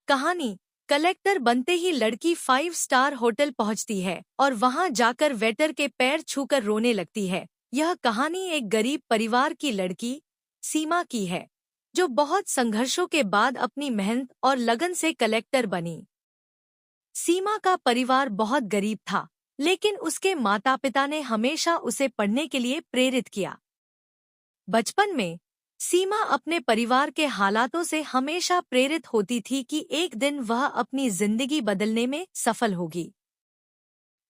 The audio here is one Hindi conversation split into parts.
कहानी। कलेक्टर बनते ही लड़की 5 स्टार होटल पहुंचती है और वहां जाकर वेटर के पैर छूकर रोने लगती है। यह कहानी एक गरीब परिवार की लड़की सीमा की है, जो बहुत संघर्षों के बाद अपनी मेहनत और लगन से कलेक्टर बनी। सीमा का परिवार बहुत गरीब था, लेकिन उसके माता पिता ने हमेशा उसे पढ़ने के लिए प्रेरित किया। बचपन में सीमा अपने परिवार के हालातों से हमेशा प्रेरित होती थी कि एक दिन वह अपनी जिंदगी बदलने में सफल होगी।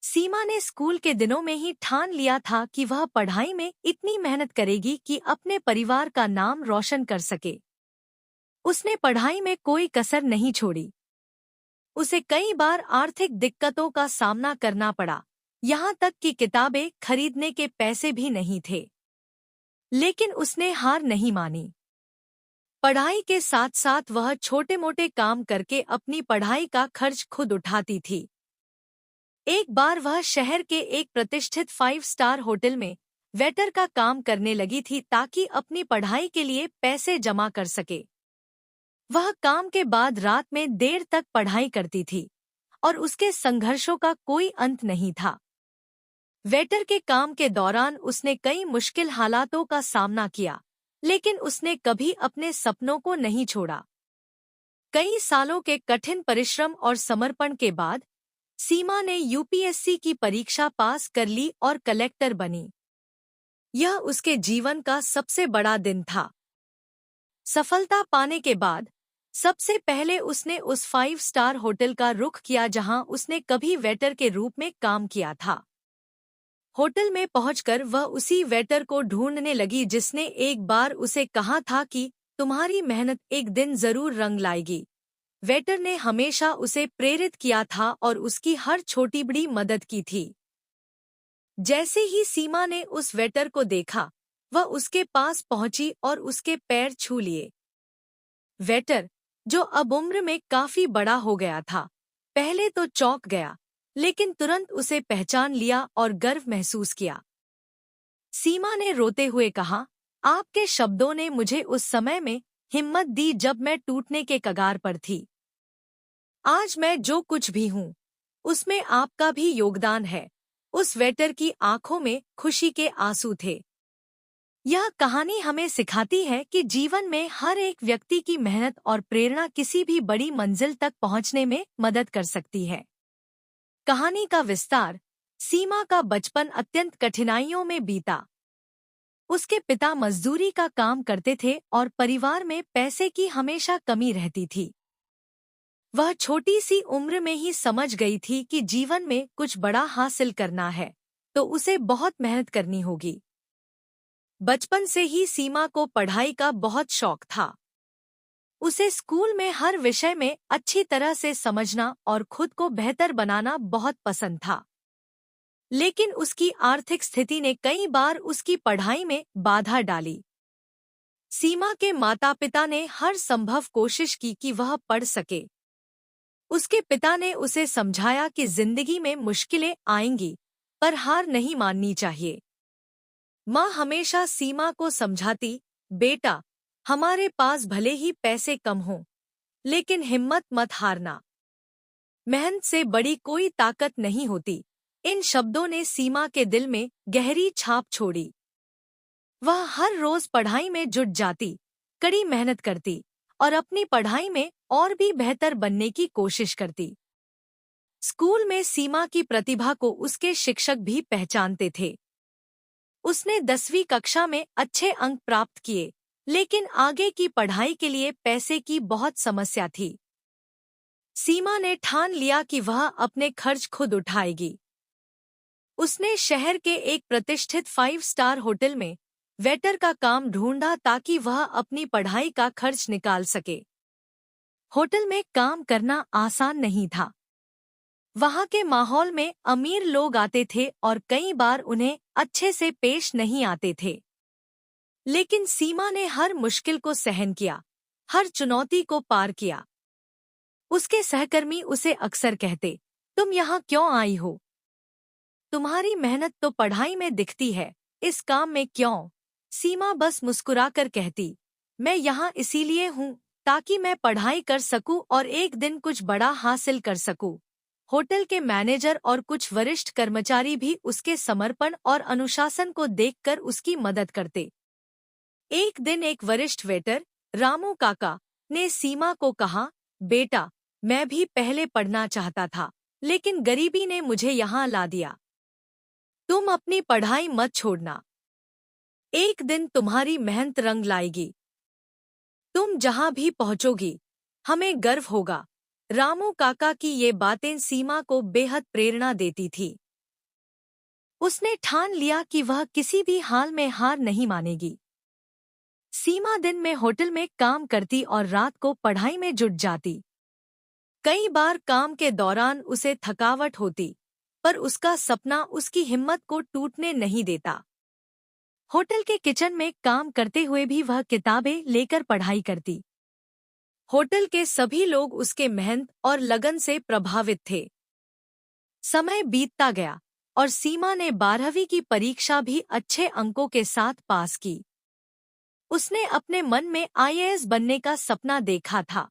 सीमा ने स्कूल के दिनों में ही ठान लिया था कि वह पढ़ाई में इतनी मेहनत करेगी कि अपने परिवार का नाम रोशन कर सके। उसने पढ़ाई में कोई कसर नहीं छोड़ी। उसे कई बार आर्थिक दिक्कतों का सामना करना पड़ा, यहाँ तक कि किताबें खरीदने के पैसे भी नहीं थे। लेकिन उसने हार नहीं मानी। पढ़ाई के साथ साथ वह छोटे मोटे काम करके अपनी पढ़ाई का खर्च खुद उठाती थी। एक बार वह शहर के एक प्रतिष्ठित 5 स्टार होटल में वेटर का काम करने लगी थी ताकि अपनी पढ़ाई के लिए पैसे जमा कर सके। वह काम के बाद रात में देर तक पढ़ाई करती थी और उसके संघर्षों का कोई अंत नहीं था। वेटर के काम के दौरान उसने कई मुश्किल हालातों का सामना किया, लेकिन उसने कभी अपने सपनों को नहीं छोड़ा। कई सालों के कठिन परिश्रम और समर्पण के बाद सीमा ने यूपीएससी की परीक्षा पास कर ली और कलेक्टर बनी। यह उसके जीवन का सबसे बड़ा दिन था। सफलता पाने के बाद सबसे पहले उसने उस 5 स्टार होटल का रुख किया जहां उसने कभी वेटर के रूप में काम किया था। होटल में पहुंचकर वह उसी वेटर को ढूंढने लगी जिसने एक बार उसे कहा था कि तुम्हारी मेहनत एक दिन जरूर रंग लाएगी। वेटर ने हमेशा उसे प्रेरित किया था और उसकी हर छोटी बड़ी मदद की थी। जैसे ही सीमा ने उस वेटर को देखा, वह उसके पास पहुंची और उसके पैर छू लिए। वेटर, जो अब उम्र में काफी बड़ा हो गया था, पहले तो चौंक गया, लेकिन तुरंत उसे पहचान लिया और गर्व महसूस किया। सीमा ने रोते हुए कहा, आपके शब्दों ने मुझे उस समय में हिम्मत दी जब मैं टूटने के कगार पर थी। आज मैं जो कुछ भी हूँ, उसमें आपका भी योगदान है। उस वेटर की आंखों में खुशी के आंसू थे। यह कहानी हमें सिखाती है कि जीवन में हर एक व्यक्ति की मेहनत और प्रेरणा किसी भी बड़ी मंजिल तक पहुँचने में मदद कर सकती है। कहानी का विस्तार। सीमा का बचपन अत्यंत कठिनाइयों में बीता। उसके पिता मजदूरी का काम करते थे और परिवार में पैसे की हमेशा कमी रहती थी। वह छोटी सी उम्र में ही समझ गई थी कि जीवन में कुछ बड़ा हासिल करना है तो उसे बहुत मेहनत करनी होगी। बचपन से ही सीमा को पढ़ाई का बहुत शौक था। उसे स्कूल में हर विषय में अच्छी तरह से समझना और खुद को बेहतर बनाना बहुत पसंद था। लेकिन उसकी आर्थिक स्थिति ने कई बार उसकी पढ़ाई में बाधा डाली। सीमा के माता-पिता ने हर संभव कोशिश की कि वह पढ़ सके। उसके पिता ने उसे समझाया कि जिंदगी में मुश्किलें आएंगी, पर हार नहीं माननी चाहिए। माँ हमेशा सीमा को समझाती, बेटा, हमारे पास भले ही पैसे कम हों, लेकिन हिम्मत मत हारना। मेहनत से बड़ी कोई ताकत नहीं होती। इन शब्दों ने सीमा के दिल में गहरी छाप छोड़ी। वह हर रोज पढ़ाई में जुट जाती, कड़ी मेहनत करती और अपनी पढ़ाई में और भी बेहतर बनने की कोशिश करती। स्कूल में सीमा की प्रतिभा को उसके शिक्षक भी पहचानते थे। उसने 10वीं कक्षा में अच्छे अंक प्राप्त किए, लेकिन आगे की पढ़ाई के लिए पैसे की बहुत समस्या थी। सीमा ने ठान लिया कि वह अपने खर्च खुद उठाएगी। उसने शहर के एक प्रतिष्ठित 5 स्टार होटल में वेटर का काम ढूंढा ताकि वह अपनी पढ़ाई का खर्च निकाल सके। होटल में काम करना आसान नहीं था। वहाँ के माहौल में अमीर लोग आते थे और कई बार उन्हें अच्छे से पेश नहीं आते थे। लेकिन सीमा ने हर मुश्किल को सहन किया, हर चुनौती को पार किया। उसके सहकर्मी उसे अक्सर कहते, तुम यहाँ क्यों आई हो? तुम्हारी मेहनत तो पढ़ाई में दिखती है, इस काम में क्यों? सीमा बस मुस्कुराकर कहती, मैं यहाँ इसीलिए हूँ ताकि मैं पढ़ाई कर सकूं और एक दिन कुछ बड़ा हासिल कर सकूं। होटल के मैनेजर और कुछ वरिष्ठ कर्मचारी भी उसके समर्पण और अनुशासन को देखकर उसकी मदद करते। एक दिन एक वरिष्ठ वेटर, रामू काका, ने सीमा को कहा, बेटा, मैं भी पहले पढ़ना चाहता था, लेकिन गरीबी ने मुझे यहाँ ला दिया। तुम अपनी पढ़ाई मत छोड़ना। एक दिन तुम्हारी मेहनत रंग लाएगी। तुम जहाँ भी पहुँचोगी, हमें गर्व होगा। रामू काका की ये बातें सीमा को बेहद प्रेरणा देती थी। उसने ठान लिया कि वह किसी भी हाल में हार नहीं मानेगी। सीमा दिन में होटल में काम करती और रात को पढ़ाई में जुट जाती। कई बार काम के दौरान उसे थकावट होती, पर उसका सपना उसकी हिम्मत को टूटने नहीं देता। होटल के किचन में काम करते हुए भी वह किताबें लेकर पढ़ाई करती। होटल के सभी लोग उसके मेहनत और लगन से प्रभावित थे। समय बीतता गया और सीमा ने 12वीं की परीक्षा भी अच्छे अंकों के साथ पास की। उसने अपने मन में आईएएस बनने का सपना देखा था।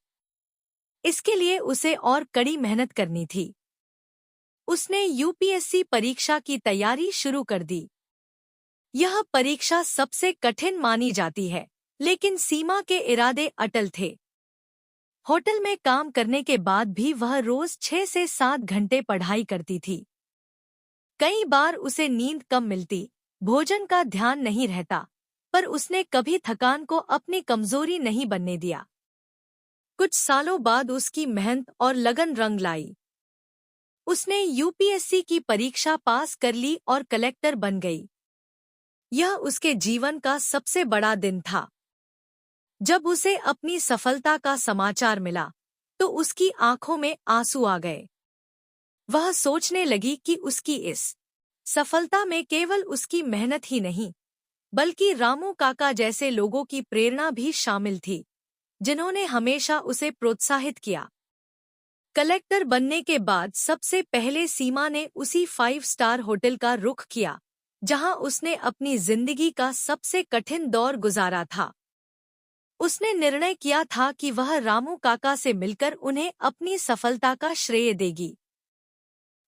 इसके लिए उसे और कड़ी मेहनत करनी थी। उसने यूपीएससी परीक्षा की तैयारी शुरू कर दी। यह परीक्षा सबसे कठिन मानी जाती है, लेकिन सीमा के इरादे अटल थे। होटल में काम करने के बाद भी वह रोज 6 से 7 घंटे पढ़ाई करती थी। कई बार उसे नींद कम मिलती, भोजन का ध्यान नहीं रहता, पर उसने कभी थकान को अपनी कमजोरी नहीं बनने दिया। कुछ सालों बाद उसकी मेहनत और लगन रंग लाई। उसने यूपीएससी की परीक्षा पास कर ली और कलेक्टर बन गई। यह उसके जीवन का सबसे बड़ा दिन था। जब उसे अपनी सफलता का समाचार मिला, तो उसकी आंखों में आंसू आ गए। वह सोचने लगी कि उसकी इस सफलता में केवल उसकी मेहनत ही नहीं, बल्कि रामू काका जैसे लोगों की प्रेरणा भी शामिल थी, जिन्होंने हमेशा उसे प्रोत्साहित किया। कलेक्टर बनने के बाद सबसे पहले सीमा ने उसी 5 स्टार होटल का रुख किया, जहां उसने अपनी जिंदगी का सबसे कठिन दौर गुजारा था। उसने निर्णय किया था कि वह रामू काका से मिलकर उन्हें अपनी सफलता का श्रेय देगी।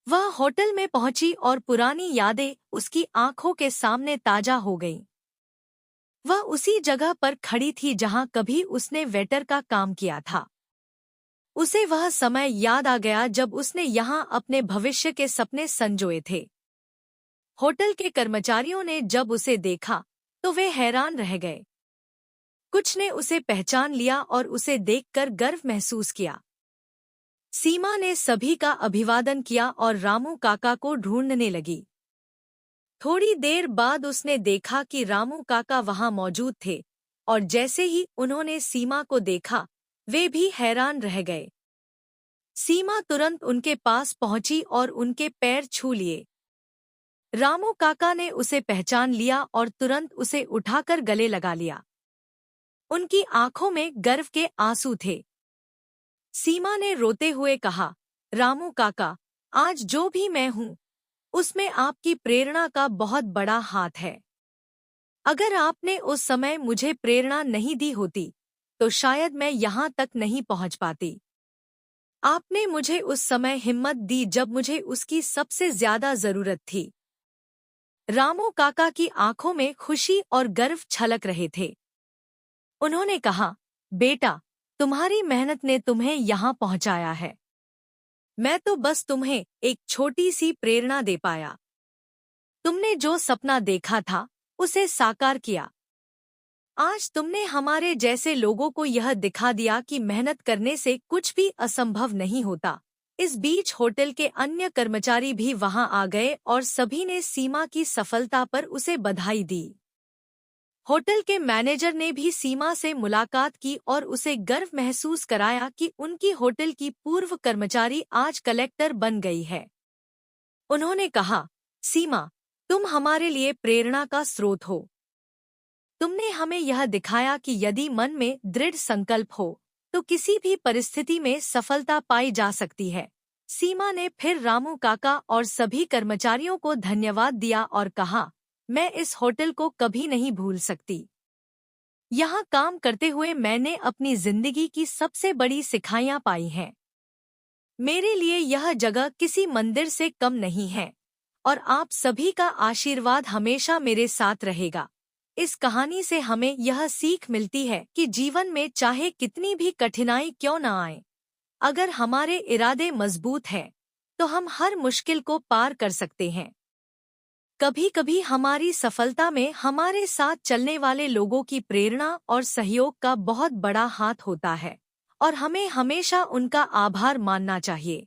वह होटल में पहुंची और पुरानी यादें उसकी आंखों के सामने ताजा हो गईं। वह उसी जगह पर खड़ी थी जहां कभी उसने वेटर का काम किया था। उसे वह समय याद आ गया जब उसने यहां अपने भविष्य के सपने संजोए थे। होटल के कर्मचारियों ने जब उसे देखा, तो वे हैरान रह गए। कुछ ने उसे पहचान लिया और उसे देखकर गर्व महसूस किया। सीमा ने सभी का अभिवादन किया और रामू काका को ढूंढने लगी। थोड़ी देर बाद उसने देखा कि रामू काका वहां मौजूद थे, और जैसे ही उन्होंने सीमा को देखा, वे भी हैरान रह गए। सीमा तुरंत उनके पास पहुंची और उनके पैर छू लिए। रामू काका ने उसे पहचान लिया और तुरंत उसे उठाकर गले लगा लिया। उनकी आंखों में गर्व के आंसू थे। सीमा ने रोते हुए कहा, रामू काका, आज जो भी मैं हूँ, उसमें आपकी प्रेरणा का बहुत बड़ा हाथ है। अगर आपने उस समय मुझे प्रेरणा नहीं दी होती, तो शायद मैं यहाँ तक नहीं पहुँच पाती। आपने मुझे उस समय हिम्मत दी जब मुझे उसकी सबसे ज्यादा जरूरत थी। रामू काका की आंखों में खुशी और गर्व छलक रहे थे। उन्होंने कहा, बेटा, तुम्हारी मेहनत ने तुम्हें यहाँ पहुँचाया है। मैं तो बस तुम्हें एक छोटी सी प्रेरणा दे पाया। तुमने जो सपना देखा था, उसे साकार किया। आज तुमने हमारे जैसे लोगों को यह दिखा दिया कि मेहनत करने से कुछ भी असंभव नहीं होता। इस बीच होटल के अन्य कर्मचारी भी वहां आ गए और सभी ने सीमा की सफलता पर उसे बधाई दी। होटल के मैनेजर ने भी सीमा से मुलाकात की और उसे गर्व महसूस कराया कि उनकी होटल की पूर्व कर्मचारी आज कलेक्टर बन गई है। उन्होंने कहा, सीमा, तुम हमारे लिए प्रेरणा का स्रोत हो। तुमने हमें यह दिखाया कि यदि मन में दृढ़ संकल्प हो, तो किसी भी परिस्थिति में सफलता पाई जा सकती है। सीमा ने फिर रामू काका और सभी कर्मचारियों को धन्यवाद दिया और कहा, मैं इस होटल को कभी नहीं भूल सकती। यहाँ काम करते हुए मैंने अपनी जिंदगी की सबसे बड़ी सिखाइयाँ पाई हैं। मेरे लिए यह जगह किसी मंदिर से कम नहीं है और आप सभी का आशीर्वाद हमेशा मेरे साथ रहेगा। इस कहानी से हमें यह सीख मिलती है कि जीवन में चाहे कितनी भी कठिनाई क्यों न आए, अगर हमारे इरादे मजबूत हैं, तो हम हर मुश्किल को पार कर सकते हैं। कभी कभी हमारी सफलता में हमारे साथ चलने वाले लोगों की प्रेरणा और सहयोग का बहुत बड़ा हाथ होता है और हमें हमेशा उनका आभार मानना चाहिए।